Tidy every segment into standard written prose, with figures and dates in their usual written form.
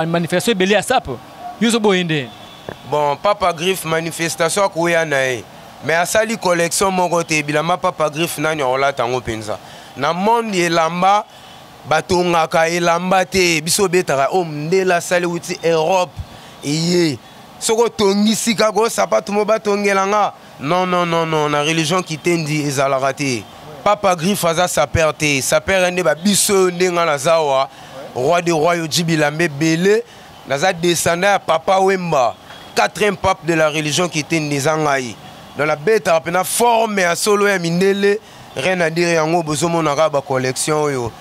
manifestation belé à sap. Yoso boyende. Bon, Papa Griff manifestation kouya nae. Mais à sali collection mon côté bilama Papa Griff nani ola tango penza. Na monde elamba batongaka elamba te biso betara o mndela sali wuti Europe eye. Soko tongi sika go sapato mo batongelanga. Non non non non, na religion qui tendi ezalaka te. Papa Griff aza sa père te, sa père ende ba biso ndenga na zawa. Roi des rois Yoji Bilambe belé, naza descendant à Papa Wemba, quatrième pape de la religion qui était Nizangaï. Dans la bête à peine formé à solo et mindele, rien à dire yango bozomo nagaba collection yo.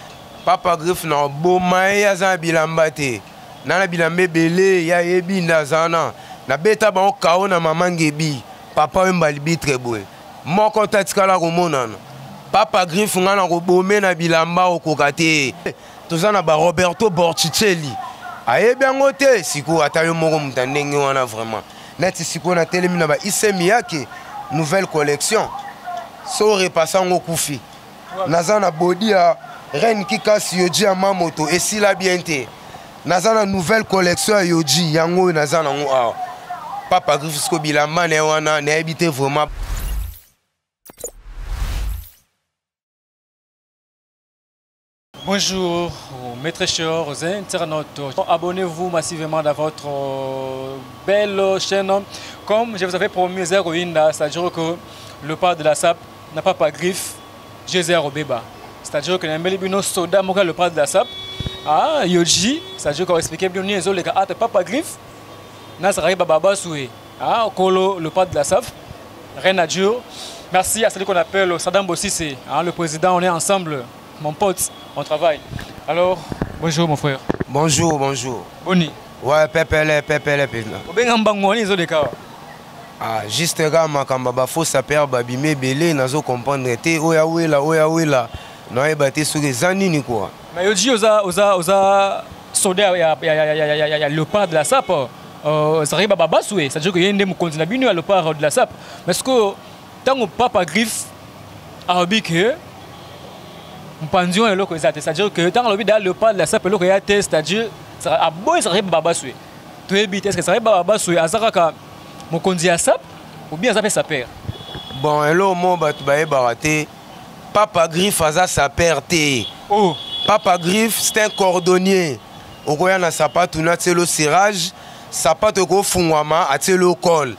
Papa Griff na bomaye aza bilambate. Na bilambe belé ya yebi ndazana. Na beta ba okao na mamangebi. Papa Wemba libitre boy. Moko tatikala komonana. Papa Griff ngana ko bomé na bilamba okokate. Tozana ba Roberto Borticelli. Aye biango te siko atayo moko mutandenge wana vraiment. Neti siko na telemina ba Isemiyake nouvelle collection. So repassant au Koufi. Nazana body a Ren Kikasi Yoji Amamoto et si la bien te. Nazana nouvelle collection Yoji yango nazana ngo a. Papa Griff sko bilamba ne wana ne habité vraiment. Bonjour, mes très chers internautes. Abonnez-vous massivement dans votre belle chaîne. Comme je vous avais promis, c'est-à-dire que le père de la SAP n'a pas Papa Griff, Jézéro Beba. C'est-à-dire que le père de la SAP, Yoji, c'est-à-dire qu'on expliquait bien que Papa Griff, Nazaré Baba Soué, le père de la SAP, rien à dire. Merci à celui qu'on appelle Saddam Bossissé, le président, on est ensemble. Mon pote, on travaille. Alors, bonjour mon frère. Bonjour, bonjour. Boni. Ouais, pepele. Ah, juste là, ma kamba faut saper babime belé, nazo comprendre te oya wela. Non, et batté sur les années quoi. Mais Yoji oza soda ya le part de la SAP. Ça arrive à Babasoué, c'est-à-dire qu'il y a une continue à le part de la SAP. Mais est-ce que tant que Papa Griff a dit que c'est-à-dire que tant que le pas de la SAP, c'est-à-dire que ça arrive à Babasoué. Tu es est-ce que ça arrive à Babasoué, à Zaraka, mon condi à SAP, ou bien ça fait sa père? Bon, hello, mon batoubaye baraté. Papa Griff a sa père. Oh. Papa Griff, c'est un cordonnier. Au Goya na sapato na tselo serrage, sapato ko fungwama a tselo col.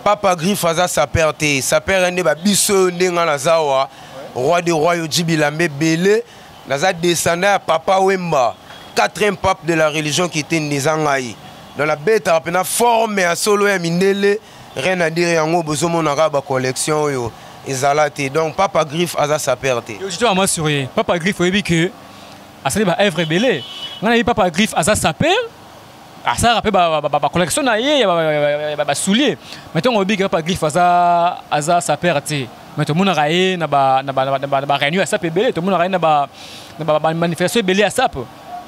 Papa Griff a sa père. Sa père ende ba biso ndenga na zawa. Roi des rois Yoji Bilambe belé, naza descendant à Papa Wemba, quatrième pape de la religion qui était Nizangaï. Dans la bête à peine formé à solo et mindele, rien à dire yango bozomo nagaba collection yo ezalate. Donc Papa Griff a sa perte. Je te m'assurer, Papa Griff oyebi que a sali ba œuvre belé. On a dit Papa Griff a sa père. Ah ça rappelle ba collection na yé ba soulier. Maintenant on dit que Papa Griff a sa perte. Mais tout le monde a réuni à SAP belé, tout le monde a réuni à manifestation belé à SAP.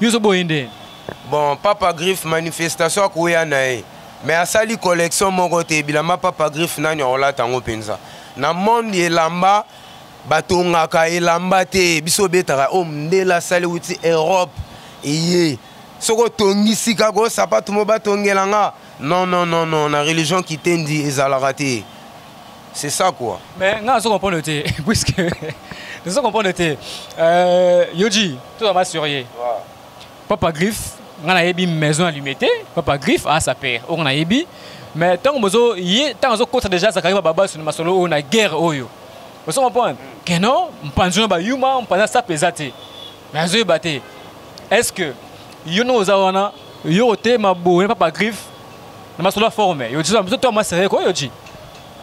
Yoso boyende. Bon, Papa Griff manifestation kouya nae. Mais à sali collection mon côté bilama Papa Griff nani ola tango penza. Na monde elamba batongaka elamba te biso betara o mndela sali wuti Europe eye. Soko tongi sika go sapato mo batongelanga. Non non non non, na religion qui tendi ezalaka te. C'est ça quoi. Mais nous comprenons le thé, puisque nous comprenons le thé. Yoji, tout va m'assurer. Papa Griff, on a une maison allumée. Papa Griff a sa père. On a une. Mais tant que déjà ça arrive à Baba sur le masolo, on a guerre oyo. Vous comprenez? Que non, on pense que Yuma, on pense ça pesate. Mais je vais est-ce que Yono Zawana, Yote Mabo, Papa Griff, le masolo formé. Yoji, tout va sérieux quoi Yoji?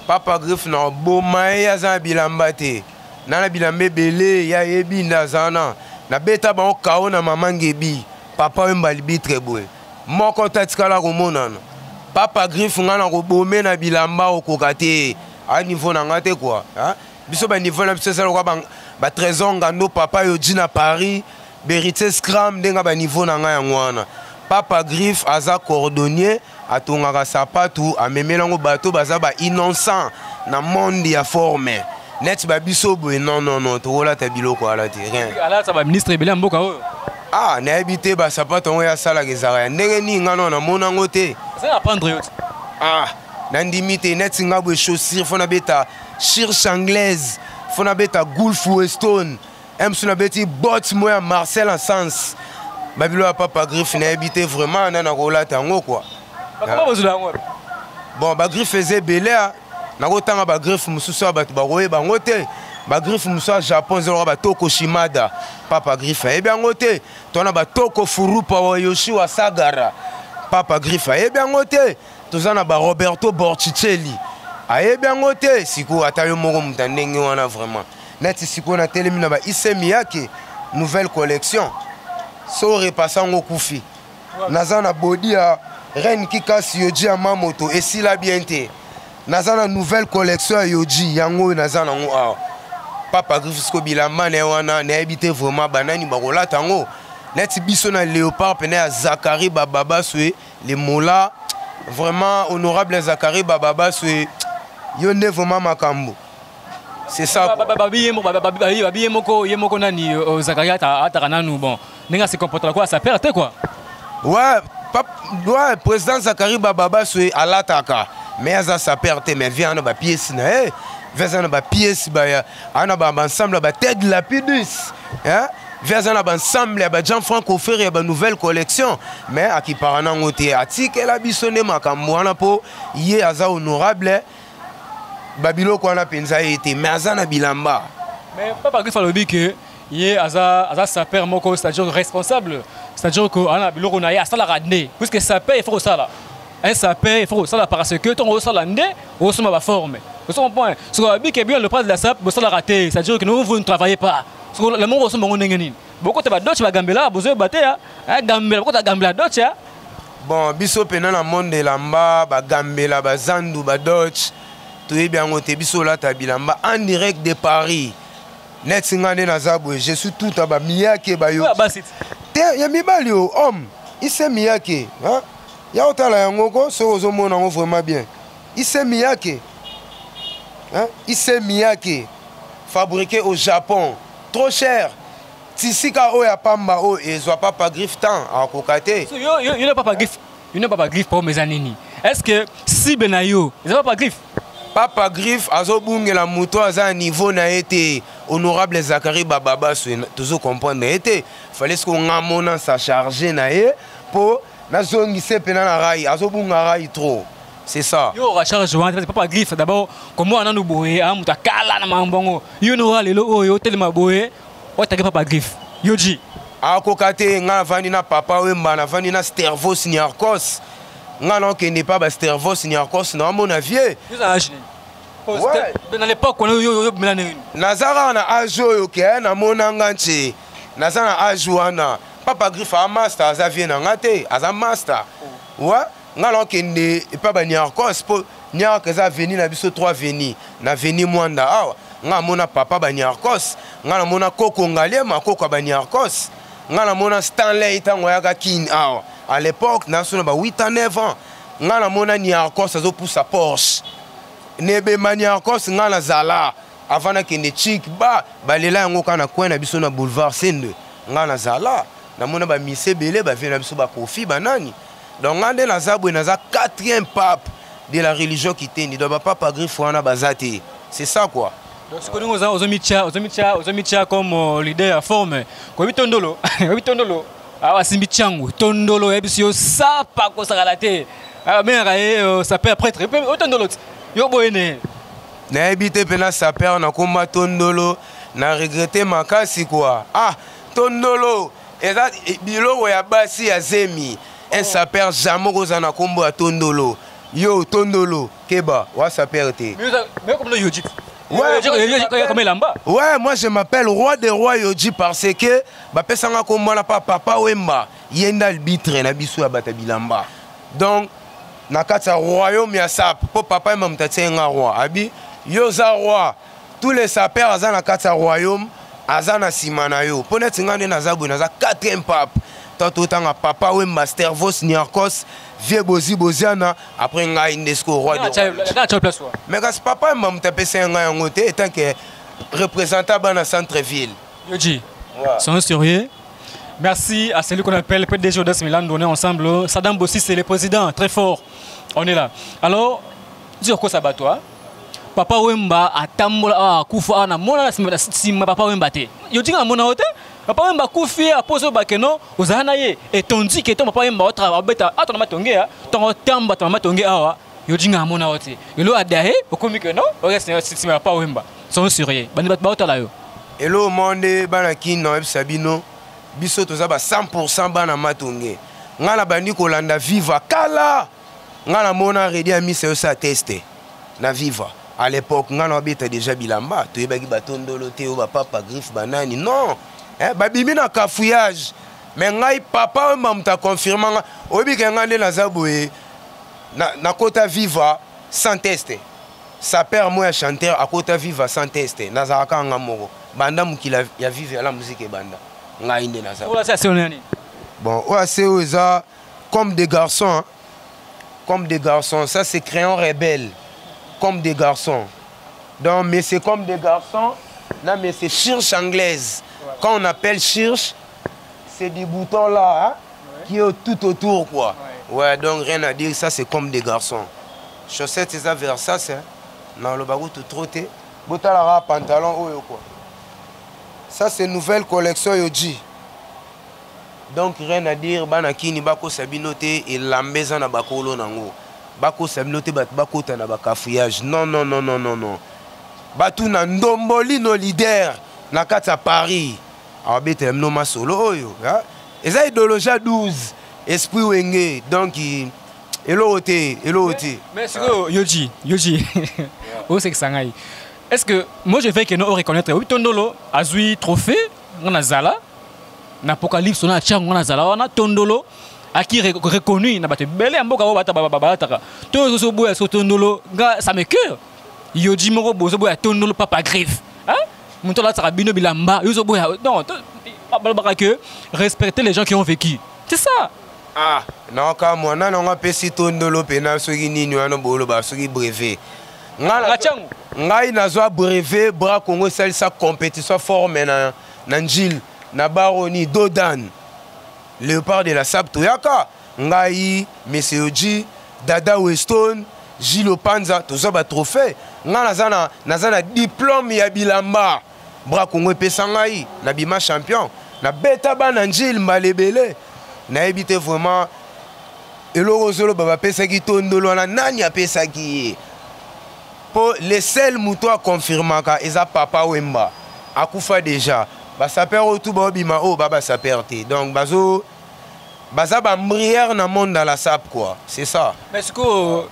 Papa Griff na bomaye aza bilambate. Nana bilambe belé ya yebi ndazana. Na beta ba okao na mamangebi. Papa Wemba libitre boy. Moko tatikala komonana. Papa Griff ngana ko bomé na bilamba okokate. A niveau na ngate quoi, hein? Biso ba niveau na biso sala ko ba trésor ngando papa Yoji na Paris, Berité Scram denga ba niveau na nga yangwana. Papa Griff aza cordonnier atongaka sapato amemelango bato baza ba innocent na monde ya forme. Net ba biso boy non to la ta biloko ala te rien. Ala ça ba ministre belé mboka oyo. Ah, n'habité ba sapato on ya sala gezara. Ndenge ni ngano na mona ngote. Ça apprendre yo. Ah, nandimite net singa bo chaussure fona beta chirche anglaise, fona beta Gulf Weston. Suna beti bots moya Marcel en sens. Babilo a papa griffe n'habité vraiment na rola tango quoi. Comment vous l'avez? Bon, ba griffe faisait belé na ko tanga ba griffe mususu ba ba roye ba ngote. Ba griffe mususu Japon zelo ba Toko Shimada. Papa griffe e bien ngote. Tona ba Toko Furupa wa Yoshi wa Sagara. Papa griffe e bien ngote. Tozana ba Roberto Borticelli. E bien ngote. Siku atayo moko mutandenge wana vraiment. Net siku na telemi na ba Issey Miyake nouvelle collection. So repassant au Koufi. Nazana body a Ren Kikasi Yoji Amamoto et si la bienté. Nazana nouvelle collection Yoji yango nazana ngo Papa Grifisco Bilamba ne wana ne habité vraiment banani barola tango. Net biso na Léopard pene à Zakari Bababa Soué les mola vraiment honorable Zakari Bababa Soué yone vraiment makambo. C'est ça. Babi yemoko nani Zakari atakananu bon. Nenga se comporte quoi ça perd quoi. Ouais, président Zakari Bababa Soué à l'attaque. Mais ça sa perte mais vient na ba pièce na vient na ba pièce ba ya ana ba ensemble ba tête lapidus hein vient na ba ensemble ba Jean-Franco Ferré ba nouvelle collection mais à qui parana ngote atike la bisone makambo wana po yé aza honorable babilo ko na penza été mais azana bilamba mais papa Griff alobi que yé aza sa père moko c'est-à-dire responsable c'est-à-dire que ana biloko na ya sala radné puisque ça paye il faut ça là. Un sapin, il faut ça parce que ton ressort l'année, on se met à forme. Au son point, ce qu'on a dit que bien le prince de la SAP, vous allez rater, c'est-à-dire que nous vous ne travaillez pas. Le monde ressemble à un beaucoup de d'autres va gambler, vous avez battu, gambler, beaucoup de gambler d'autres. Bon, biso pena na monde de lamba, ba gambela, ba zandu, ba d'autres, tout est bien monté, biso la tabilamba en direct de Paris. Net singane na zabwe, je suis tout à ba Miyake ba yo. Ya mi balio, homme, Issey Miyake, hein? Yaotala yangoko so ozomona ngo vraiment bien. Issey Miyake. Hein? Issey Miyake fabriqué au Japon. Trop cher. Tisika oya pamba o ezwa papa griffe tant à kokate. Yo n'a pas griffe. Yo n'a pas griffe pour mes anini. Est-ce que si benayo, ils ont pas griffe? Papa griffe azobungela muto aza niveau na été honorable Zakari Bababa toujours comprendre été. Fallait ce qu'on a mon sa charger na ye pour Nazongi se pena na rai, azobunga rai trop. C'est ça. Yo recharge joint, c'est pas griffe d'abord. Comment on a nous boé, on ta kala na mambongo. Yo no rale lo yo tellement boé, o ta pas griffe. Yoji. A kokate nga vandi na papa wemba na vandi na Stervos Niarkos. Nga non ke n'est pas ba Stervos Niarkos na mon avier. Vous âge. Ouais. Dans l'époque on yo melane. Nazara na ajo yo ke na monanga nche. Nazara ajuana. Papa griffe a master, aza vient en ngate, aza master. Ouais, ngalo kende et pas ba Niarkos po Niark aza veni na biso 3 veni, na veni mwanda awa. Nga mona papa ba Niarkos, ngala mona Koko Ngalema Koko ba Niarkos. Ngala mona Stanley tango yaka kin awa. À l'époque, na sona ba 8 à 9 ans. Ngala mona Niarkos azo poussa Porsche. Nebe Niarkos ngala zala avant kende chic ba balela yango kana coin na biso na boulevard Sende. Ngala zala na mona ba mise belé ba vient na biso ba kofi banani donc ngande na zabwe na za 4e pape de la religion qui tendi donc ba papa griffe wana bazate c'est ça quoi donc ce que nous ozomitia comme leader à forme ko bitondolo bitondolo awa simbi changu tondolo ebisio sapa ko sakalate mais ça peut prêtre tondolo yo boyene na ebité pena sa père na komba tondolo na regretter makasi quoi ah tondolo et ça biloko ya basi ya zemi un sapeur jamais kozana kombo ya tondolo yo tondolo keba wa sapeur te mais comme le yoji ouais moi je m'appelle roi des rois yoji parce que ba pesanga kombo na papa wemba yenda arbitre na biso ya bata bilamba donc na kati ya royaume ya sap po papa wemba mutatenga roi abi yo za roi tous les sapeurs azana na kati ya royaume azana simana yo pona tingane na zabwe na za 4e pape toto tanga papa wemba Stervos Niarkos vie boziana après ngai ndesko roi de mais quand papa wemba mtapesa ngai yango te étant que représentant bana centre ville yoji sans sérieux Merci à celui qu'on appelle PDG Audace Milan, on est ensemble. Saddam Bossi, c'est le président, très fort. On est là. Alors, dis quoi ça bat toi? Papa Wemba a tambola kufa na mona sima papa Wemba te. Yo dinga mona hote? Papa Wemba kufi a poso bakeno ozana ye et ton dit que ton papa Wemba o travail beta atona matonge ya ton tamba ton matonge awa yo dinga mona hote. Yo lo adahe okomi que non? O reste sima papa Wemba. Sont sérieux. Bani bat ba otala yo. Hello monde bana kino Sabino. Biso toza ba 100% bana matonge. Ngala bandi kolanda viva kala. Ngala mona redi a mis ça tester. Na viva. À l'époque, on avait déjà bilamba. Tu es batondolo, tu es papa griffe banani. Non, babimi na cafouillage. Mais ngai papa m'a confirmé. Obi kengande na zaboué na kota viva sans tester. Sa père moi chanteur à kota viva sans tester. Na zaka ngamoro. Banda mukila ya vive la musique banda. Ngai inde na zaboué. Bon, ouais c'est ça comme des garçons. Hein. Comme des garçons, ça c'est crayon rebelle. Comme des garçons. Donc, mais c'est comme des garçons. Là, mais c'est chirche anglaise. Ouais. Quand on appelle chirche, c'est des boutons là, hein, ouais. Qui est tout autour, quoi. Ouais, donc rien à dire, ça c'est comme des garçons. Chaussettes, c'est ça, Versace, hein. Non, le bagou tout trotté. Boutalara, pantalon, oh, quoi. Ça c'est une nouvelle collection Yoji. Donc, rien à dire, Banakini, Bako Sabinote et la maison à Bakolo Nango. Bako sabinote bat bako tana bakafouillage. Non, non, non, non, non, non. Batou na ndomboli no leader na kata Paris. Abete mnoma solo yo. Et ça idéologie 12. Esprit wenge. Donc, hello ote. Mais c'est que Yoji. Où c'est que ça ngaï? Est-ce que moi je fais que nous reconnaître oui Tondolo azui trophée on a zala n'apocalypse on a chang on a zala on a Tondolo à qui reconnu na bate belé mboka o bata baba to so boya so Tondolo nga ça me cœur Yoji moko bozo boya Tondolo papa griffe hein monto la sera bino bilamba yo so boya non ba que respecter les gens qui ont vécu c'est ça. Ah non ka moi na nga pesi Tondolo pena so ki nini wana bolo ba so ki brevet ngai nazwa brevet bras Congo salisa compétition formé na Njil na Baroni Dodan Léopard de la SAP Toyaka ngai Monsieur Oji Dada Weston Gilles Panza tozo ba trophée nga nazana diplôme ya bilamba bras Congo pesa ngai na bima champion na beta ba na Njil malebele na ebité vraiment eloko zolo baba pesa ki Tondolo na nani apesa ki pour les seuls moutons à confirmer qu'ils ont papa Wemba a koufa déjà bah ça perd tout bima oh baba ça perd donc bazo baza ba mbrière dans monde dans la sap quoi c'est ça. Parce que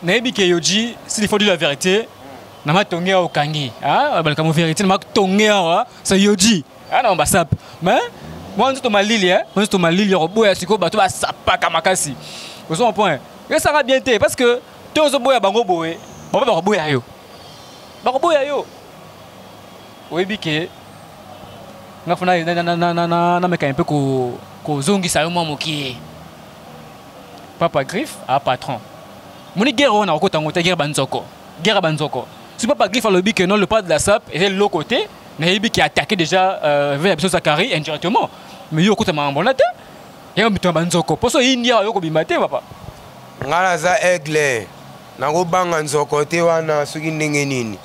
Naebi Keyoji s'il faut dire la vérité na matonge au kangi ah balka mo vérité na matonge wa c'est Yoji ah na ba sap mais moi on malili hein on to malili robo ya siko bato ba sapa kamakasi vous son point et ça va bien té parce que tozo boya bango boé baba ba boya yo bakoboya yo webike ngafuna na meka un peu ko zongi sa yo moki papa griffe a patron moni guerre on a ko tango guerre banzoko si papa griffe a le bique non le pas de la SAP et l'autre côté na yebi qui attaqué déjà vers la Sakari indirectement mais yo ko tama bonata ya mito banzoko poso india yo ko bimate papa ngala za aigle nango banga nzoko te wana soki ndenge nini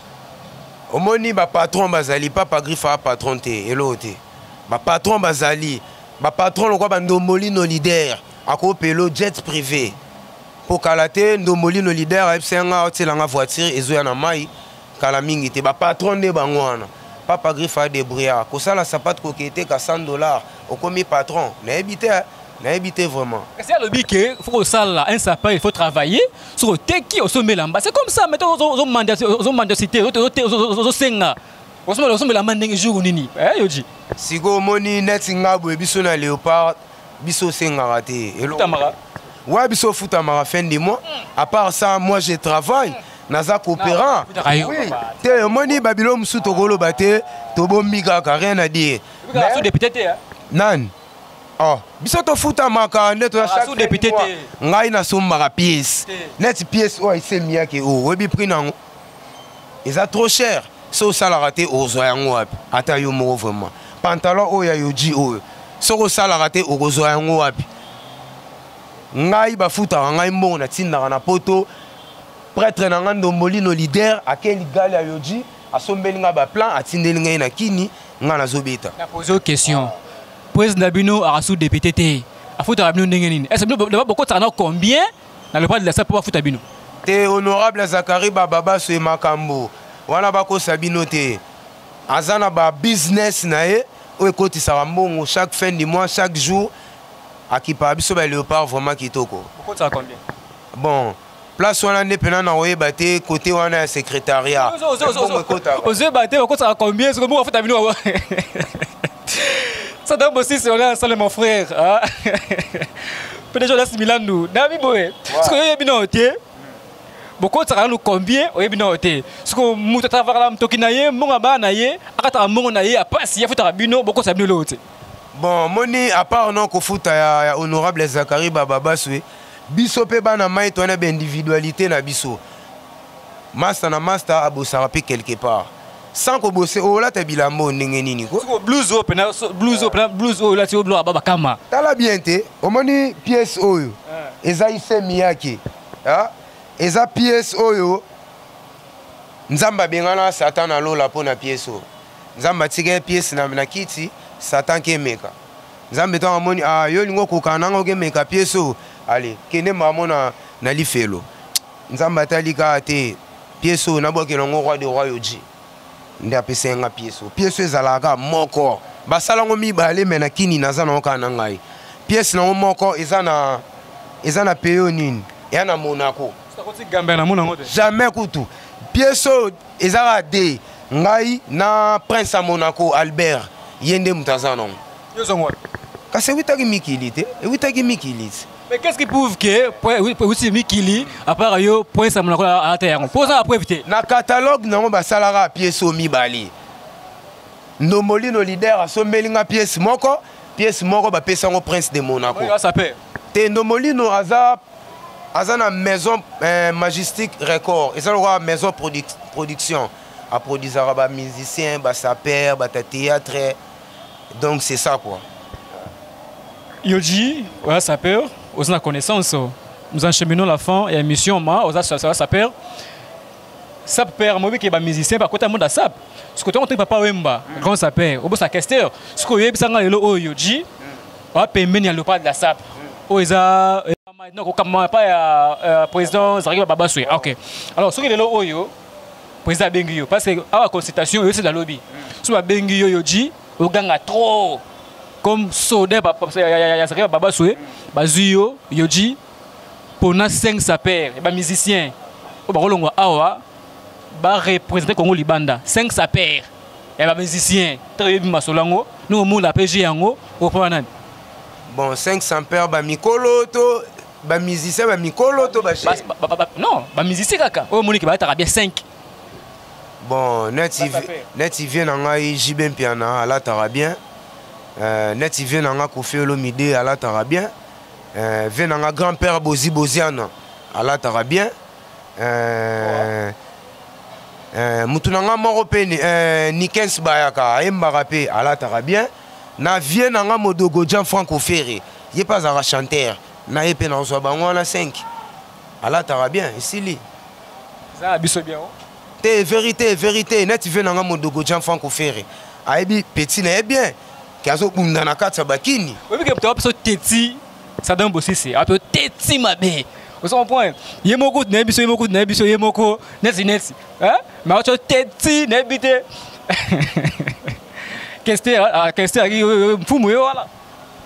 omoni ba patron bazali papa griffe a patron te elote ba patron bazali ba patron lokwa bandomboli no leader akopelo jet privé pour kalate ndomboli no leader fsenga otelanga voiture ezoya na mai kala mingi te ba patron de bangwana papa griffe a débrouillard ko sala sapate ko kete ka $100 okomi patron na éviter vraiment. C'est le but qu'il faut ça là, un sapin, il faut travailler sur le teki au sommet là. C'est comme ça, mettons aux mendicité, aux senga. Au sommet là, manding jour nini. Eh Yoji. Si go moni net ngabo biso na Léopard, biso senga raté. Futamara. Ouais, biso futamara fin du mois. À part ça, moi je travaille. Naza coopérant. Oui. Te moni Babylone musu togolo baté, tobo miga ka rien à dire. Mais député nan. Oh, bisoto futa maka neto ya chaque député ngai na somba pièce. Net pièce oh il s'est mis à que oh webi prix nango. Ils a trop cher. So ça l'a raté aux yango wapi. Ata yo mo vraiment. Pantalon oh ya Yoji oh. soko salaka te okozwa yango wapi ngai bafutaka ngai mbongo natindaka na poto prêtre na nga Ndombolino leader akeli gali ya Yoji asombeli nga baplan atindeli ngai na kini nga nazobeta na pose question président bino arasu député te afutaka bino ndenge nini est-ce que bokotaka na combien na le parti de la SAP po bafuta bino te honorable Zakari Bababa so makambo wana bakosa bino te azana ba business na ye o ekotisaka mbongo chaque fin du mois chaque jour akipa biso ba léopard vraiment kitoko bokotaka combien bon place wana nde pena na oyeba te côté wana ya secrétariat ozeba te bokotaka combien soki mbongo afuta bino ça donne aussi c'est on est ensemble mon frère peut-être je laisse Milandu David boy ce que yebi na otie bokotaka no combien oyebi na otie ce que mutu travailla mtoki na ye mbongo ba na ye akata mbongo na ye apasi afuta bino bokotaka bino lote bon moni à part non kofuta ya honorable Zakari Bababa swe biso pe bana mai to na individualité na biso master na master abosara pe quelque part sans ko bosser o la ta bilambo ndenge nini ko blues o la ti o blo baba kama tala bien te o moni pièce oyo eza ise miyake eza pièce oyo nzamba bengana satan na lola po na pièce o nzamba tika pièce na kiti satan ke meka nzambe to amoni yo lingo ko kananga ke meka pièce o allez kene mamona na lifelo nzamba talika te pièce o na boke longo roi de roi Yoji nde apesa nga pièce ezalaka moko basalango mibale mena kini naza na oka na ngai pièce na moko eza na peyo nini ya na Monaco jamais kutu pièce ezala de ngai na prince à Monaco Albert yende mutazana kasi witaki mikili te witaki mikili. Mais qu'est-ce qui prouve que aussi Mikili à part yo point ça mon à terre pour ça après éviter na catalogue non ba salara pièce o mibali Ndombolino leader a sombeli nga pièce moko ba pesa ngo prince de Monaco ça paie te Ndombolino aza na maison majestique record et ça le maison production a produisera ba musicien ba saper ba théâtre donc c'est ça quoi Yoji ouais saper aux connaissance nous encheminons la fin et émission ma aux saper saper moi qui est musicien par côté monde sap ce que tu papa wemba grand saper au bout sa question ce que yebisa nga lelo Yoji va pembeni ya leopard de la sap oza non comme pas ya président Zakari Bababa swe OK alors ce que lelo oyo président Bengio parce que à la consultation c'est dans lobby soit Bengio Yoji au ganga trop comme soda ya Zakari Bababa swe bazuyo Yoji pona 5 sapeurs et ba musicien o ba kolongwa awa ba représenter Congo Libanda 5 sapeurs et ba musicien très bien masolango nous mo la PG yango o pa nani bon 5 sapeurs ba mikolo to ba musicien ba mikolo to ba non ba musicien kaka o moni ki ba ta bien 5 bon net vient na ngai Jibem Piana ala ta bien net vient na nga Kofi Olomide ala ta bien vient na grand-père Boziana ala ta bien mutunanga moko pe Nikens Bayaka embaka pe ala ta bien na vient na nga Modogo Jean Franco Ferré il pas un chanteur na yepe na so bango na 5 ala ta bien ici ça biso bien te vérité net vient na nga Modogo Jean Franco Ferré aibi petit na bien kazo bunda na katsa bakini oui que tu as teti ça donne aussi c'est un peu teti mabe au son point yemoko na biso yemoko neti hein mais tu teti na bité question fumu yo wala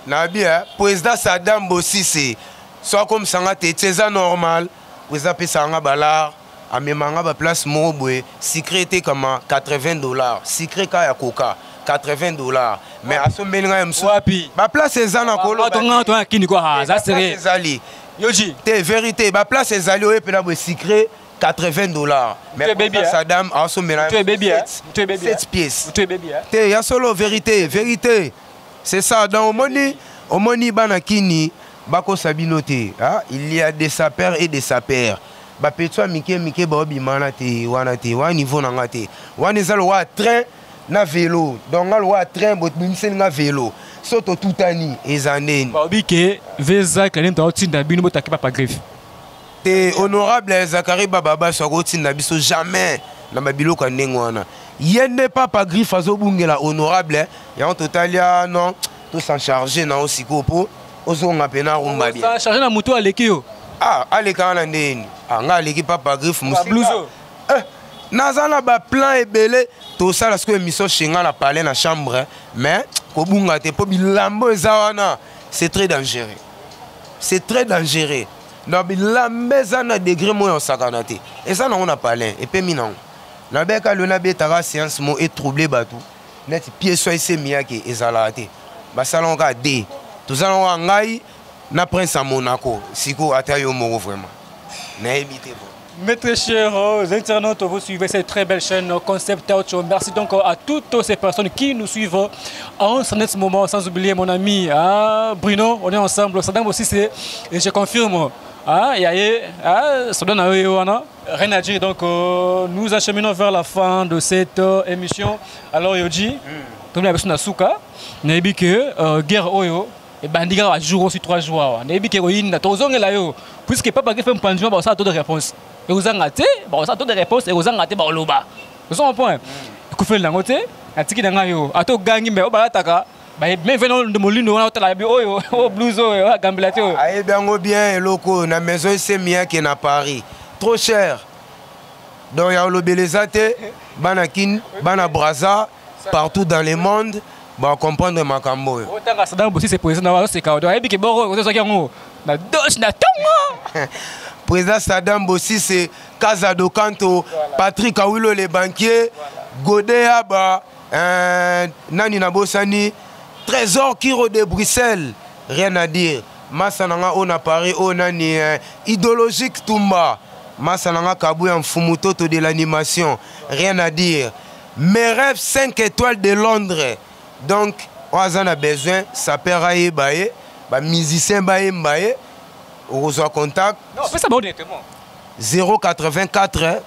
na bien président Saddam Bosisi soit comme ça teti c'est normal président pesanga balar amemanga ba place mobwe secret comme $80 secret ka ya coca $80 mais à son belinga mso ba place ezana kolo ba kini ko ha ça serait ezali Yoji te vérité ba place ezali o epena bo secret $80 mais Saddam a son belinga tu es bébé 7 pièces tu es bébé te ya solo vérité c'est ça dans au moni bana kini bako sabinote il y a des sapeurs et des sapeurs ba petwa mike ba obimana te wana niveau na ngate wana ezalo wa train na vélo donc nga loi train bot bimisen nga vélo soto tutani ezandeni babike veza kalem ta otinda bino botaki papa griffe te honorable Zakari Bababa soko otinda biso jamais na mabiloko ndenge wana yende papa griffe azobungela honorable ya en totalia non tout s'en charger na osiko po ozonga pena rumba bien ça charger na muto aleki yo aleka na ndeni nga aleki papa griffe bluzo naza na baplan ebele tosala sikoyo émission shenga na palais na chambre mais kobunga te mpo bilambo eza wana c'est très dangereux donc bilambo eza na degré moyo osakana te eza nango na palais epemi nango nabeka lo nabetaka séance mo etrouble bato neti pièce oyo esemiyaki ezalaka te basalango kaka de tozalango ngai na prince ya Monaco siko ata yo moko vraiment nayebi te bo. Mes très chers internautes, vous suivez cette très belle chaîne Concept Audio. Merci donc à toutes ces personnes qui nous suivent en ce moment, sans oublier mon ami Bruno, on est ensemble. Sadam aussi, et je confirme, ça donne rien à dire. Donc nous acheminons vers la fin de cette émission. Alors Yoji, comme la personne Asuka, n'a dit que guerre Oyo. Et bandiga a jour aussi 3 jours. N'a dit que Oyin, tozonge la yo, puisque papa qui fait un plan ça a taux de réponse. Et vous en gâtez, ça a taux de réponse et vous en gâtez par le bas. Vous avez un point. Vous faites la moitié, à tiki d'angayo, à tout gangi, mais au balataka. Mais venons de Molino, on a la bio, au blouson, à Gambilatio. Aïe, bien, loco, na maison, c'est mien qui est à Paris. Trop cher. Donc, il y a le Bélezate, Banakin, Banabraza, partout dans le monde. Bon, comprendre ma cambo. Autant que Sadam aussi, c'est président, c'est quand on a dit que bon, on a dit na dos na tongo. Président Saddam Bossi, c'est Kazado Kanto, Patrick Awilo, les banquiers, Godea, Nani Nabosani, Trésor Kiro de Bruxelles, rien à dire. Massananga, on a Paris, on a ni idéologique Toumba. Massananga Kabouya Fumutoto de l'animation, rien à dire. Mes rêves 5 étoiles de Londres. Donc, on a besoin, ça peut aller, musicien, on reçoit contact. Non, fais ça directement. 084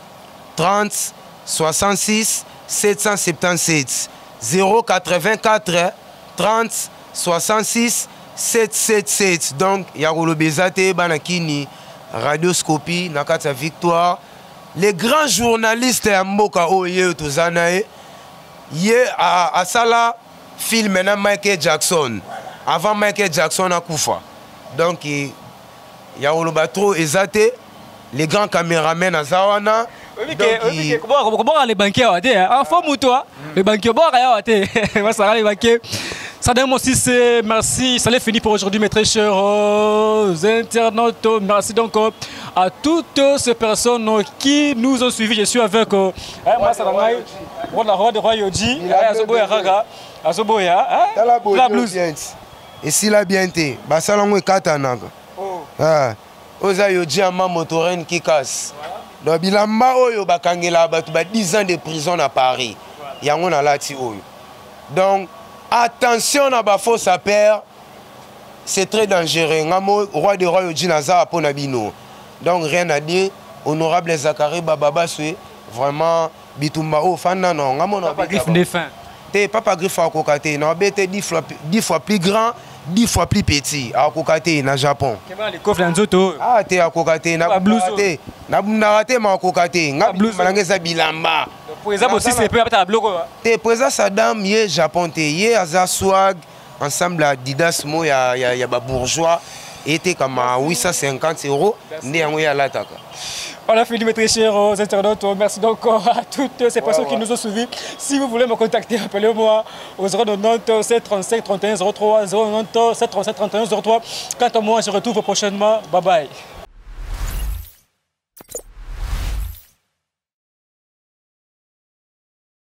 30 66 777. 084 30 66 777. Donc, il y a le Bezate, Banakini, Radioscopie, Nakata Victoire. Les grands journalistes à Mboka Oye, Tozanae, à Sala, film maintenant Michael Jackson. Avant Michael Jackson à Koufa. Donc, il y a Olobatro et Zate, les grands caméramens à Zawana. Comment les banquiers ont été? Enfant, toi, les banquiers ont été. Les banquiers. Sadam aussi, merci. Ça l'est fini pour aujourd'hui, mes très chers internautes. Merci donc à toutes ces personnes qui nous ont suivis. Je suis avec moi, Salamay, le roi Yoji, Azoboya Raga, Azoboya, la blouse. Et si la bienté, Basalongo et Katanaga. Oza Yoji Ama Motoren qui casse. Donc, Bilamba Oyo Bakangela, 10 ans de prison à Paris. Yangon a lati Oyo. Donc, attention à ma fausse père, c'est très dangereux. Ngamo roi de roi Yoji Naza pour Nabino. Donc rien à dire. Honorable Zakari Bababa Sue, vraiment Bitumba o fanda non. Ngamo Papa Griffe défunt. Te Papa Griffe à Kokate. Non bête 10 fois plus grand, 10 fois plus petit à Kokate na Japon. Comment les coffres d'Anzoto? Ah te à Kokate na Kokate. Na Bundaraté ma Kokate. Ngabi malangeza bilamba. Pour exemple aussi c'est peu à bloco. Te présent Saddam yé Japon te yé aza swag ensemble à Didas mo ya ba bourgeois était comme à 850 €. Né en ya lataka. On a fini mes très chers internautes. Merci donc à toutes ces personnes qui nous ont suivis. Si vous voulez me contacter, appelez-moi au 090 735 31 03 090 737 31 03. Quant à moi, je retrouve prochainement. Bye bye.